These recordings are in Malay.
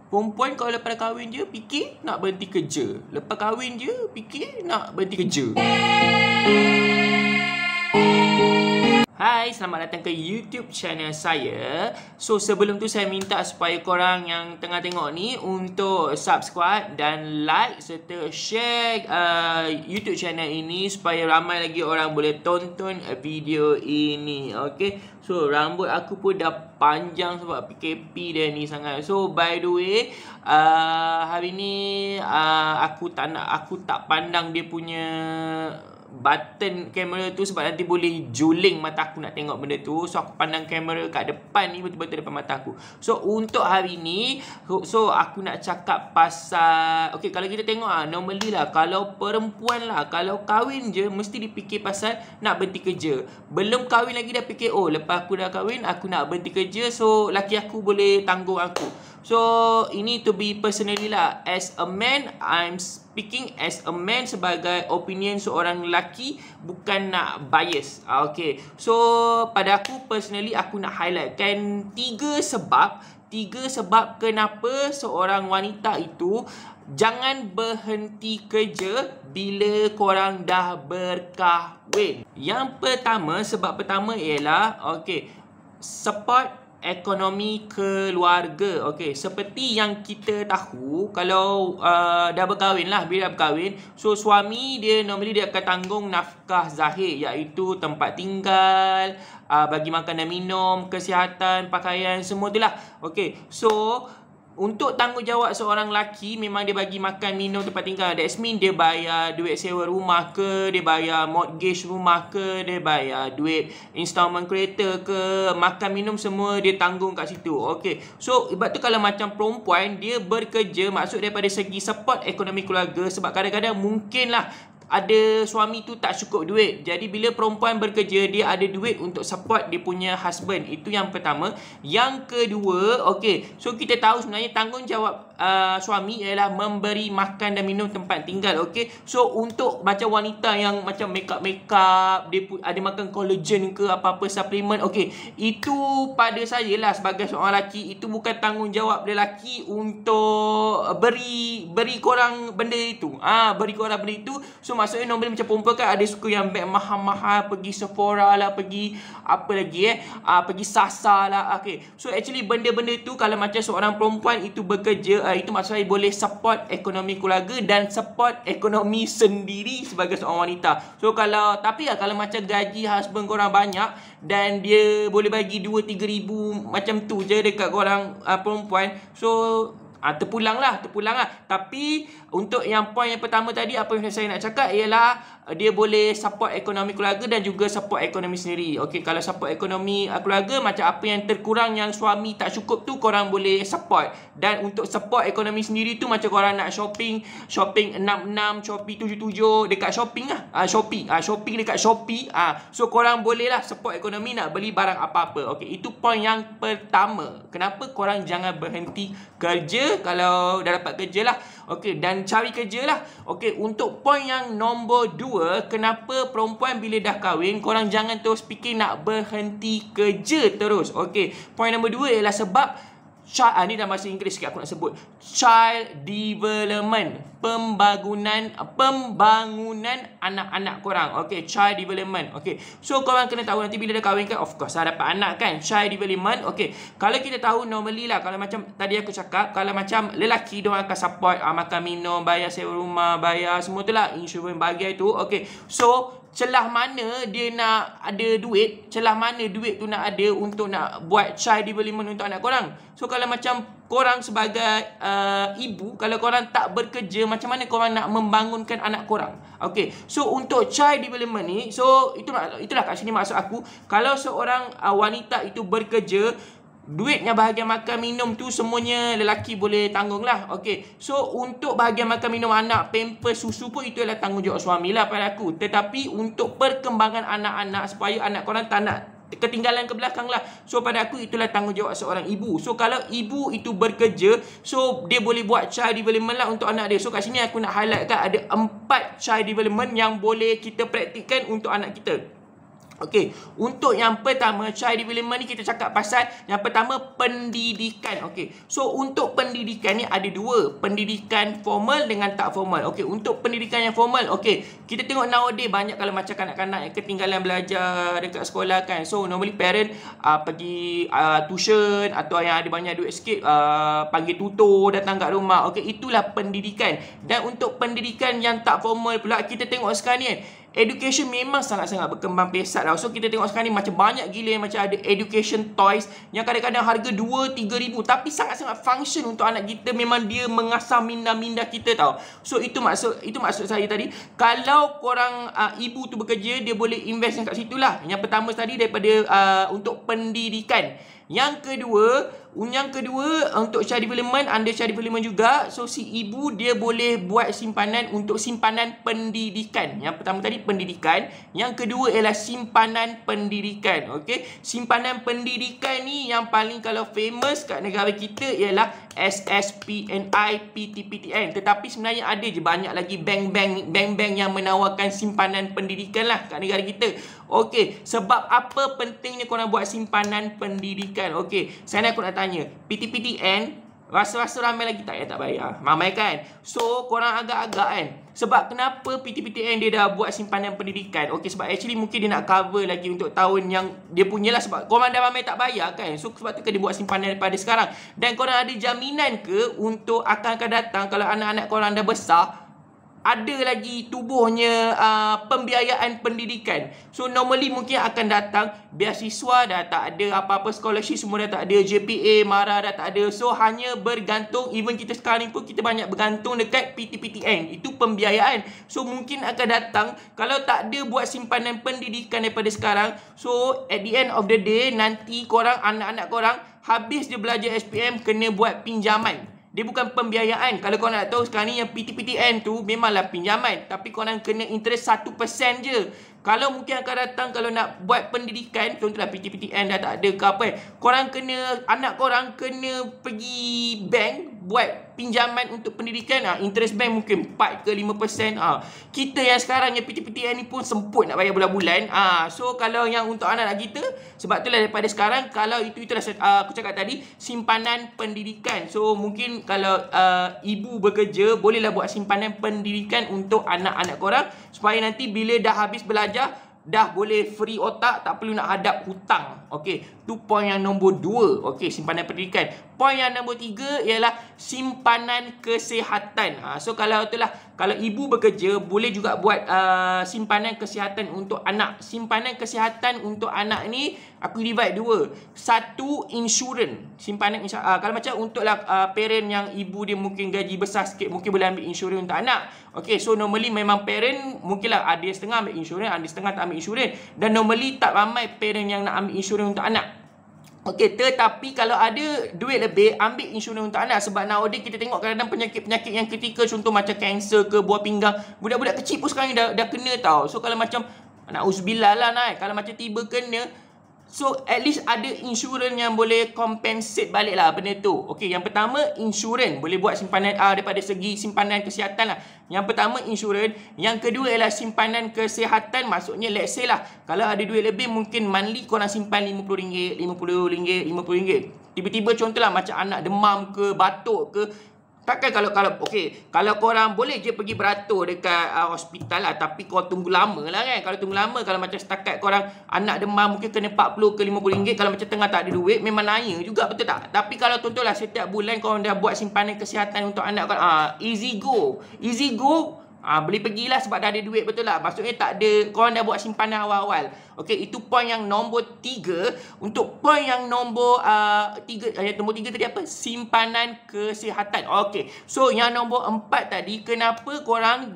Perempuan kalau lepas kahwin je fikir nak berhenti kerja. Lepas kahwin je fikir nak berhenti kerja. Hai, selamat datang ke YouTube channel saya. So, sebelum tu saya minta supaya korang yang tengah tengok ni untuk subscribe dan like serta share YouTube channel ini supaya ramai lagi orang boleh tonton video ini. Okay, so rambut aku pun dah panjang sebab PKP dia ni sangat. So, by the way, hari ni aku tak pandang dia punya button kamera tu sebab nanti boleh juling mata aku nak tengok benda tu. So aku pandang kamera kat depan ni, betul-betul depan mata aku. So untuk hari ni, so aku nak cakap pasal, okay, kalau kita tengok normally lah, kalau perempuan lah, kalau kahwin je mesti dipikir pasal nak berhenti kerja. Belum kahwin lagi dah fikir, oh lepas aku dah kahwin aku nak berhenti kerja, so laki aku boleh tanggung aku. So ini to be personally lah, as a man, I'm speaking as a man sebagai opinion seorang lelaki, bukan nak bias. Okay, so pada aku personally, aku nak highlightkan tiga sebab kenapa seorang wanita itu jangan berhenti kerja bila korang dah berkahwin. Yang pertama, sebab pertama ialah, okay, support ekonomi keluarga. Okey, seperti yang kita tahu, kalau dah berkahwin lah, bila dah berkahwin, so suami dia normally dia akan tanggung nafkah zahir, iaitu tempat tinggal, bagi makan dan minum, kesihatan, pakaian, semua tu lah. Okey, so untuk tanggungjawab seorang lelaki, memang dia bagi makan, minum, tempat tinggal. That means dia bayar duit sewa rumah ke, dia bayar mortgage rumah ke, dia bayar duit installment kereta ke, makan, minum semua dia tanggung kat situ. Okay, so sebab tu kalau macam perempuan, dia bekerja, maksud daripada segi support ekonomi keluarga. Sebab kadang-kadang mungkin lah ada suami tu tak cukup duit. Jadi bila perempuan bekerja, dia ada duit untuk support dia punya husband. Itu yang pertama. Yang kedua, okay, so kita tahu sebenarnya tanggungjawab suami ialah memberi makan dan minum, tempat tinggal. Okay, so untuk macam wanita yang macam makeup, dia ada makan collagen ke apa-apa suplemen, okay, itu pada saya lah sebagai seorang lelaki, itu bukan tanggungjawab lelaki untuk beri korang benda itu. Beri korang benda itu. So maksudnya normally macam perempuan kan ada suka yang beg mahal-mahal, pergi Sephora lah, pergi apa lagi pergi Sasa lah. Okay, so actually benda-benda tu kalau macam seorang perempuan itu bekerja, itu maksud saya boleh support ekonomi keluarga dan support ekonomi sendiri sebagai seorang wanita. So kalau, tapi kalau macam gaji husband korang banyak dan dia boleh bagi 2-3 ribu macam tu je dekat korang perempuan, so terpulang lah. Tapi untuk yang poin yang pertama tadi, apa yang saya nak cakap ialah dia boleh support ekonomi keluarga dan juga support ekonomi sendiri. Okey, kalau support ekonomi keluarga, macam apa yang terkurang yang suami tak cukup tu, korang boleh support. Dan untuk support ekonomi sendiri tu, macam korang nak shopping 66, Shopee 77 dekat shopping lah, shopping dekat Shopee, so korang boleh lah support ekonomi nak beli barang apa-apa. Okey, itu poin yang pertama. Kenapa korang jangan berhenti kerja kalau dah dapat kerja lah. Okey, dan cari kerja lah. Okey, untuk poin yang nombor 2, kenapa perempuan bila dah kahwin, korang jangan terus fikir nak berhenti kerja terus. Okey, poin nombor 2 ialah sebab ni dah bahasa Inggeris sikit aku nak sebut. Child development, pembangunan anak-anak korang. Okay, child development. Okay, so korang kena tahu nanti bila dah kahwin kan, of course dapat anak kan, child development. Okay, kalau kita tahu normally lah, kalau macam tadi aku cakap, kalau macam lelaki, diorang akan support makan minum, bayar sewa rumah, bayar semua tu lah, insurans bahagian tu. Okay, so celah mana dia nak ada duit, celah mana duit tu nak ada untuk nak buat child development untuk anak korang. So kalau macam korang sebagai ibu, kalau korang tak bekerja, macam mana korang nak membangunkan anak korang? Okay, so untuk child development ni, so itulah kat sini maksud aku, kalau seorang wanita itu bekerja, duitnya bahagian makan minum tu semuanya lelaki boleh tanggung lah. Okay, so untuk bahagian makan minum anak, pampers, susu pun itu adalah tanggungjawab suami lah pada aku. Tetapi untuk perkembangan anak-anak, supaya anak korang tak nak ketinggalan ke belakang lah, so pada aku itulah tanggungjawab seorang ibu. So kalau ibu itu bekerja, so dia boleh buat child development lah untuk anak dia. So kat sini aku nak highlight kan, ada 4 child development yang boleh kita praktikkan untuk anak kita. Okey, untuk yang pertama child development ni kita cakap pasal yang pertama pendidikan. Okey. So untuk pendidikan ni ada dua, pendidikan formal dengan tak formal. Okey, untuk pendidikan yang formal, okey, kita tengok nowadays banyak kalau macam kanak-kanak yang ketinggalan belajar dekat sekolah kan. So normally parent pergi tuition atau yang ada banyak duit sikit panggil tutor datang kat rumah. Okey, itulah pendidikan. Dan untuk pendidikan yang tak formal pula kita tengok sekarang ni kan, education memang sangat-sangat berkembang pesat tau. So kita tengok sekarang ni macam banyak gila yang macam ada education toys yang kadang-kadang harga 2-3 ribu tapi sangat-sangat function untuk anak kita. Memang dia mengasah minda-minda kita tau. So itu maksud saya tadi. Kalau korang ibu tu bekerja, dia boleh invest kat situ lah. Yang pertama tadi daripada untuk pendidikan. Yang kedua untuk child development, under child development juga. So si ibu dia boleh buat simpanan untuk simpanan pendidikan. Yang pertama tadi pendidikan, yang kedua ialah simpanan pendidikan. Okey, simpanan pendidikan ni yang paling kalau famous kat negara kita ialah SSPNI, PTPTN. Tetapi sebenarnya ada je banyak lagi bank-bank yang menawarkan simpanan pendidikan lah kat negara kita. Okey, sebab apa pentingnya korang buat simpanan pendidikan? Okey, sekarang aku nak tanya, PTPTN rasa-rasa ramai lagi tak yang tak bayar? Ramai kan? So, korang agak-agak kan? Sebab kenapa PTPTN dia dah buat simpanan pendidikan? Okey, sebab actually mungkin dia nak cover lagi untuk tahun yang dia punyalah, sebab korang dah ramai tak bayar kan? So, sebab tu kan dia buat simpanan daripada sekarang. Dan korang ada jaminan ke untuk akan datang kalau anak-anak korang dah besar, ada lagi tubuhnya pembiayaan pendidikan. So normally mungkin akan datang beasiswa dah tak ada, apa-apa scholarship semua dah tak ada, JPA, MARA dah tak ada. So hanya bergantung, even kita sekarang ni pun kita banyak bergantung dekat PTPTN. Itu pembiayaan. So mungkin akan datang kalau tak ada buat simpanan pendidikan daripada sekarang. So at the end of the day nanti korang, anak-anak korang habis dia belajar SPM kena buat pinjaman. Dia bukan pembiayaan. Kalau korang nak tahu sekarang ni yang PTPTN tu memanglah pinjaman, tapi korang kena interest 1% je. Kalau mungkin akan datang kalau nak buat pendidikan, contohlah PTPTN dah tak ada ke apa kan, korang kena, anak korang kena pergi bank buat pinjaman untuk pendidikan. Interest bank mungkin 4 ke 5%. Kita yang sekarang yang PTPTN ni pun semput nak bayar bulan-bulan. So kalau yang untuk anak-anak kita, sebab itulah daripada sekarang, kalau itulah aku cakap tadi, simpanan pendidikan. So mungkin kalau ibu bekerja, bolehlah buat simpanan pendidikan untuk anak-anak korang, supaya nanti bila dah habis belajar, dah boleh free otak, tak perlu nak hadap hutang. Okey, tu poin yang nombor 2. Okey, simpanan pendidikan. Poin yang nombor 3 ialah simpanan kesihatan. So kalau itulah, kalau ibu bekerja, boleh juga buat simpanan kesihatan untuk anak. Simpanan kesihatan untuk anak ni aku divide 2. Satu, insurans. Simpanan kalau macam untuklah parent yang ibu dia mungkin gaji besar sikit, mungkin boleh ambil insurans untuk anak. Okey, so normally memang parent mungkinlah ada setengah ambil insurans, ada setengah tak ambil insurans. Dan normally tak ramai parent yang nak ambil insurans untuk anak. Okey, tetapi kalau ada duit lebih, ambil insurans untuk anak. Sebab nowadays kita tengok kadang-kadang penyakit-penyakit yang kritikal, contoh macam kanser ke, buah pinggang, budak-budak kecil pun sekarang dah kena tau. So kalau macam, na'udzubillah lah kalau macam tiba kena, so at least ada insurans yang boleh compensate balik lah benda tu. Okey, yang pertama insurans, boleh buat simpanan daripada segi simpanan kesihatan lah. Yang pertama insurans, yang kedua ialah simpanan kesihatan. Maksudnya let's say lah, kalau ada duit lebih, mungkin monthly korang simpan RM50, RM50. Tiba-tiba contohlah macam anak demam ke, batuk ke, takkan kalau korang boleh je pergi beratur dekat hospital lah, tapi korang tunggu lama lah kan. Kalau tunggu lama, kalau macam setakat korang anak demam mungkin kena RM40 ke RM50, kalau macam tengah tak ada duit memang naya juga, betul tak? Tapi kalau contohlah setiap bulan korang dah buat simpanan kesihatan untuk anak korang, easy go, boleh pergilah sebab dah ada duit, betul lah. Maksudnya tak ada, korang dah buat simpanan awal-awal. Okey, itu poin yang nombor 3. Untuk poin yang nombor 3, nombor 3 tadi apa? Simpanan kesihatan. Okey, so yang nombor 4 tadi, kenapa korang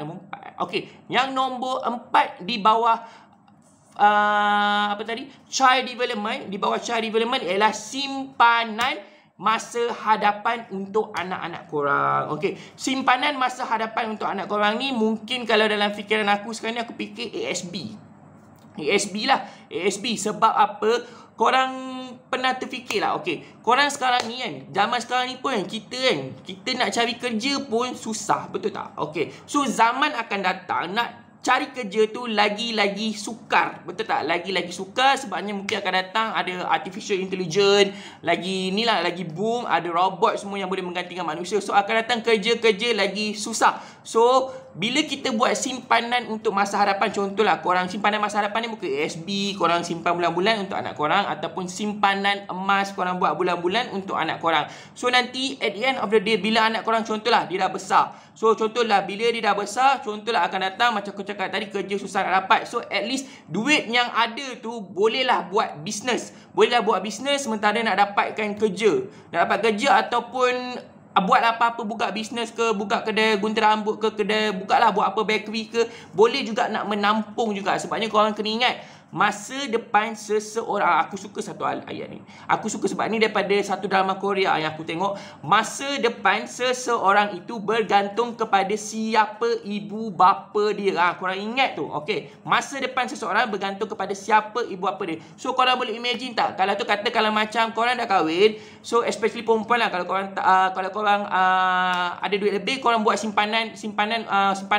nombor 4. Okey, yang nombor 4 di bawah apa tadi? Child development, di bawah child development ialah simpanan masa hadapan untuk anak-anak korang. Okey, simpanan masa hadapan untuk anak korang ni mungkin kalau dalam fikiran aku sekarang ni, aku fikir ASB lah. ASB sebab apa? Korang pernah terfikir lah, okey, korang sekarang ni kan, zaman sekarang ni pun kita nak cari kerja pun susah, betul tak? Okey, so zaman akan datang nak cari kerja tu lagi-lagi sukar. Betul tak? Lagi-lagi sukar sebabnya mungkin akan datang ada artificial intelligence, lagi ni lah, lagi boom, ada robot semua yang boleh menggantikan manusia. So akan datang kerja-kerja lagi susah. So bila kita buat simpanan untuk masa hadapan, contohlah korang simpanan masa hadapan ni bukan ASB, korang simpan bulan-bulan untuk anak korang, ataupun simpanan emas korang buat bulan-bulan untuk anak korang. So nanti at the end of the day, bila anak korang contohlah dia dah besar, so contohlah bila dia dah besar, contohlah akan datang macam aku cakap tadi, kerja susah nak dapat. So at least duit yang ada tu bolehlah buat bisnes. Bolehlah buat bisnes sementara nak dapatkan kerja. Nak dapat kerja ataupun buat apa-apa, buka bisnes ke, buka kedai gunting rambut ke, kedai bukalah buat apa, bakery ke. Boleh juga nak menampung juga. Sebabnya korang kena ingat, masa depan seseorang, aku suka satu ayat ni. Aku suka sebab ni daripada satu drama Korea yang aku tengok. Masa depan seseorang itu bergantung kepada siapa ibu bapa dia. Korang ingat tu. Okay. Masa depan seseorang bergantung kepada siapa ibu bapa dia. So korang boleh imagine tak? Kalau tu kata kalau macam korang dah kahwin, so especially perempuan lah, kalau korang ada duit lebih, korang buat simpanan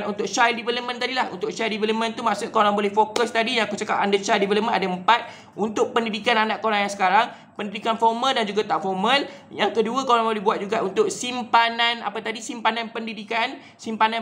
untuk child development tadi lah. Untuk child development tu maksud korang boleh fokus tadi yang aku cakap, under child development ada 4 untuk pendidikan anak korang yang sekarang, pendidikan formal dan juga tak formal. Yang kedua, korang boleh buat juga untuk simpanan simpanan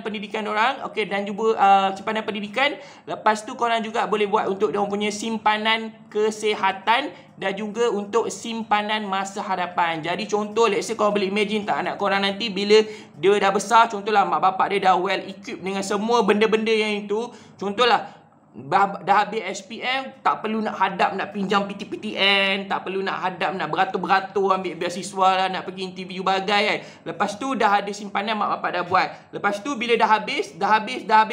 pendidikan orang, okey, dan juga simpanan pendidikan. Lepas tu korang juga boleh buat untuk dia punya simpanan kesihatan dan juga untuk simpanan masa hadapan. Jadi contoh, let's say korang boleh imagine tak, anak korang nanti bila dia dah besar, contohlah mak bapak dia dah well equipped dengan semua benda-benda yang itu, contohlah dah habis SPM, tak perlu nak hadap nak pinjam PTPTN, tak perlu nak hadap nak beratur-beratur ambil beasiswa lah, nak pergi interview bagai kan. Lepas tu dah ada simpanan mak bapak dah buat. Lepas tu bila dah habis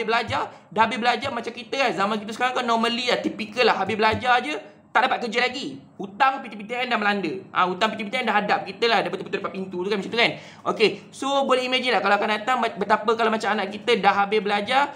belajar macam kita kan, zaman kita sekarang kan normally lah, typical lah, habis belajar je tak dapat kerja lagi. Hutang PTPTN dah melanda. Hutang PTPTN dah hadap kita lah, dah betul-betul dapat pintu tu kan, macam tu kan. Okey, so boleh imagine lah kalau akan datang betapa kalau macam anak kita dah habis belajar,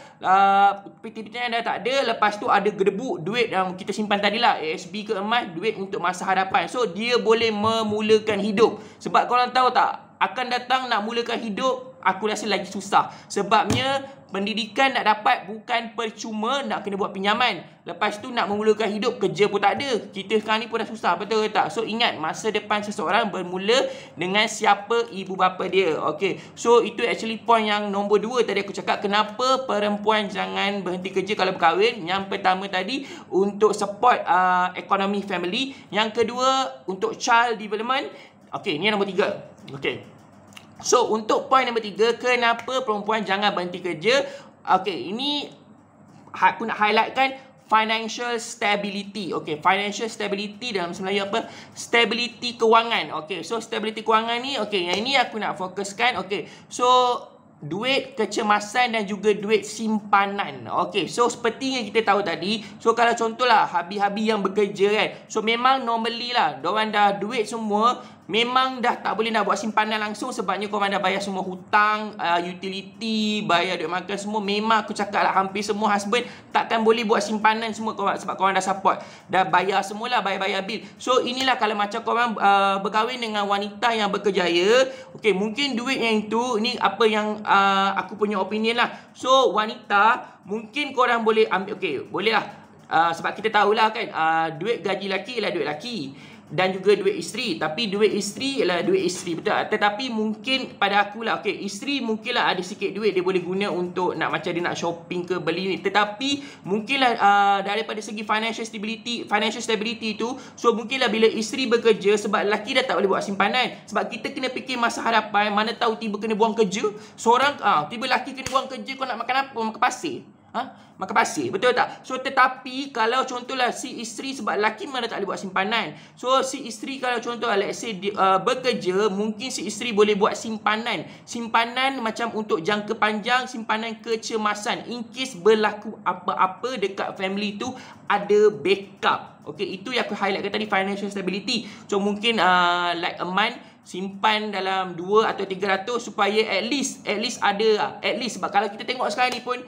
PTPTN dah tak ada, lepas tu ada gedebuk duit yang kita simpan tadi lah, ASB ke emas, duit untuk masa hadapan. So dia boleh memulakan hidup. Sebab korang tahu tak, akan datang nak mulakan hidup, aku rasa lagi susah. Sebabnya pendidikan nak dapat bukan percuma, nak kena buat pinjaman. Lepas tu nak memulakan hidup, kerja pun tak ada. Kita sekarang ni pun dah susah, betul ke tak? So ingat, masa depan seseorang bermula dengan siapa ibu bapa dia. Okay, so itu actually point yang nombor 2 tadi aku cakap, kenapa perempuan jangan berhenti kerja kalau berkahwin. Yang pertama tadi untuk support ekonomi family. Yang kedua untuk child development. Okay, ni yang nombor 3. Okay, so untuk point nombor 3, kenapa perempuan jangan berhenti kerja. Okay, ini aku nak highlightkan financial stability. Okay, financial stability dalam bahasa Melayu apa? Stability kewangan. Okay, so stability kewangan ni, okay, yang ini aku nak fokuskan. Okay, so duit kecemasan dan juga duit simpanan. Okay, so seperti yang kita tahu tadi, so kalau contohlah habi-habi yang bekerja kan, so memang normally lah, diorang dah duit semua, memang dah tak boleh nak buat simpanan langsung sebabnya korang dah bayar semua hutang, utility, bayar duit makan semua. Memang aku cakap lah, hampir semua husband takkan boleh buat simpanan semua sebab korang dah support, dah bayar semualah, bayar bil. So inilah kalau macam korang berkahwin dengan wanita yang berkerjaya, okay, mungkin duit yang itu, ni apa yang aku punya opinion lah. So wanita mungkin korang boleh ambil, okay, boleh lah, sebab kita tahulah kan, duit gaji laki ialah duit laki dan juga duit isteri. Tapi duit isteri ialah duit isteri, betul tak? Tetapi mungkin pada akulah, okay, isteri mungkinlah ada sikit duit dia boleh guna untuk nak macam dia nak shopping ke, beli ni. Tetapi mungkinlah daripada segi financial stability tu, so mungkinlah bila isteri bekerja, sebab lelaki dah tak boleh buat simpanan. Sebab kita kena fikir masa hadapan, mana tahu tiba kena buang kerja. Seorang tiba lelaki kena buang kerja, kau nak makan apa? Makan pasir. Makan pasir, betul tak? So tetapi kalau contohlah si isteri, sebab lelaki mana tak boleh buat simpanan, so si isteri kalau contoh let's say bekerja, mungkin si isteri boleh buat simpanan macam untuk jangka panjang, simpanan kecemasan, in case berlaku apa-apa dekat family tu, ada backup. Okay, itu yang aku highlightkan tadi, financial stability. So mungkin like a month simpan dalam 2 atau 300 supaya at least ada, at least. Sebab kalau kita tengok sekarang ni pun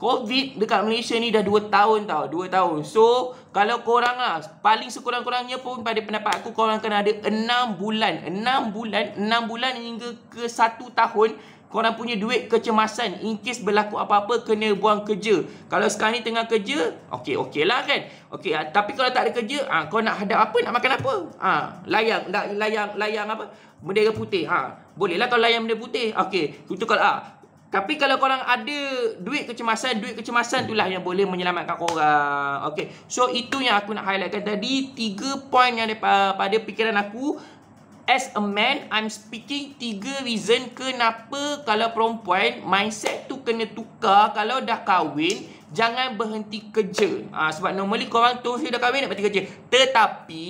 COVID dekat Malaysia ni dah 2 tahun tau, 2 tahun. So kalau korang lah, paling sekurang-kurangnya pun pada pendapat aku, korang kena ada 6 bulan hingga ke 1 tahun korang punya duit kecemasan in case berlaku apa-apa kena buang kerja. Kalau sekarang ni tengah kerja, okey lah kan. Okey, tapi kalau tak ada kerja, kau nak hadap apa, nak makan apa? Layang apa? Bendera putih. Bolehlah kalau layang bendera putih. Okey, itu kalau tapi kalau korang ada duit kecemasan itulah yang boleh menyelamatkan korang. Okey. So itu yang aku nak highlightkan tadi, 3 point yang daripada fikiran aku. As a man, I'm speaking 3 reason kenapa kalau perempuan mindset tu kena tukar kalau dah kahwin, jangan berhenti kerja. Sebab normally korang tu dah kahwin nak berhenti kerja. Tetapi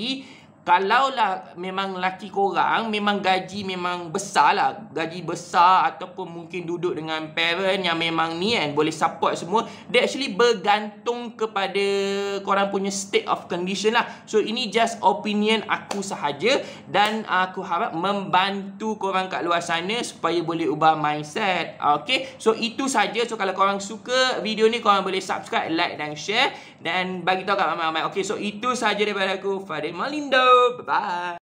kalaulah memang laki korang memang gaji memang besar lah, gaji besar ataupun mungkin duduk dengan parent yang memang ni kan boleh support semua, dia actually bergantung kepada korang punya state of condition lah. So ini just opinion aku sahaja dan aku harap membantu korang kat luar sana supaya boleh ubah mindset. Okay, so itu saja. So kalau korang suka video ni, korang boleh subscribe, like dan share dan bagi tahu kat ramai-ramai. Okay, so itu saja daripada aku, Fadil Malindo. Bye-bye.